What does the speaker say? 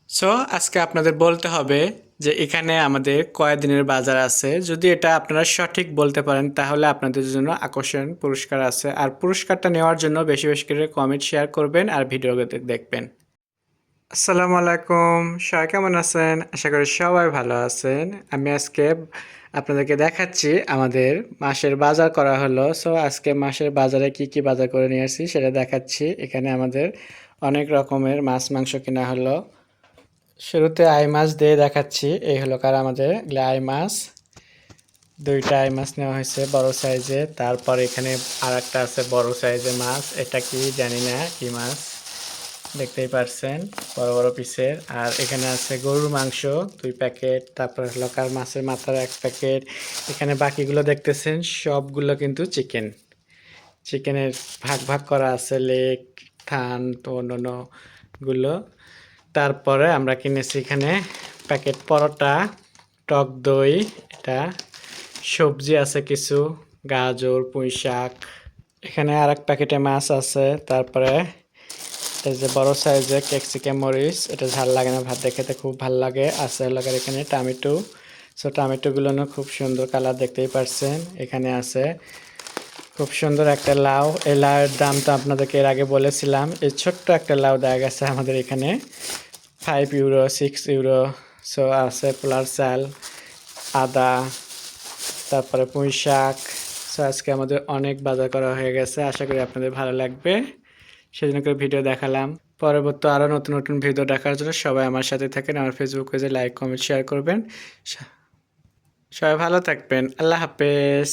So আজকে আপনাদের বলতে হবে যে এখানে আমাদের কয়দিনের বাজার আছে। যদি এটা আপনারা সঠিক বলতে পারেন তাহলে আপনাদের জন্য আকর্ষণ পুরস্কার আছে। আর পুরস্কারটা নেওয়ার জন্য বেশি বেশি করে কমেন্ট শেয়ার করবেন আর ভিডিও দেখবেন। আসসালামু আলাইকুম, সবাই কেমন আছেন? আশা করি সবাই ভালো আছেন। আমি আজকে আপনাদেরকে দেখাচ্ছি আমাদের মাসের বাজার করা হলো। সো আজকে মাসের বাজারে কি কি বাজার করে নিয়ে আসছি সেটা দেখাচ্ছি। এখানে আমাদের অনেক রকমের মাছ মাংস কেনা হলো। শুরুতে আই মাছ দিয়ে দেখাচ্ছি। এই হলো কার আমাদের আই মাছ। দুইটা আই মাছ নেওয়া হয়েছে বড় সাইজে। তারপর এখানে আর একটা আছে বড় সাইজের মাছ, এটা কি জানি না কি মাছ, দেখতেই পারছেন বড় বড় পিসের। আর এখানে আছে গরুর মাংস 2 প্যাকেট, তারপর হলো কার মাছের মাথার 1 প্যাকেট। এখানে বাকিগুলো দেখতেছেন সবগুলো কিন্তু চিকেন। চিকেনের ভাগ ভাগ করা আছে, লেগ, থান তো অন্যান্য গুলো। তারপরে আমরা কিনেছি এখানে প্যাকেট পরোটা, টক দই, এটা সবজি আছে কিছু, গাজর, পুঁই শাক। এখানে আর এক প্যাকেটে মাছ আছে। তারপরে এই যে বড় সাইজের ক্যাপসিকাম মরিচ, এটা ঝাল লাগে না, ভাত খেতে খুব ভাল লাগে। আছে লাগার এখানে টমেটো। সো টমেটোগুলো খুব সুন্দর কালার, দেখতেই পারছেন। এখানে আছে খুব সুন্দর একটা লাউ। এই লাউয়ের দাম তো আপনাদেরকে এর আগে বলেছিলাম। এই ছোট্ট একটা লাউ দেখা গেছে আমাদের এখানে 5 ইউরো, 6 ইউরো। সো আছে পোলার চাল, আদা, তারপরে পুঁই শাক। সো আজকে আমাদের অনেক বাজার করা হয়ে গেছে। আশা করি আপনাদের ভালো লাগবে, সেজন্য করে ভিডিও দেখালাম। পরবর্তী আরও নতুন নতুন ভিডিও দেখার জন্য সবাই আমার সাথে থাকেন। আমার ফেসবুক পেজে লাইক, কমেন্ট, শেয়ার করবেন। সবাই ভালো থাকবেন। আল্লাহ হাফেজ।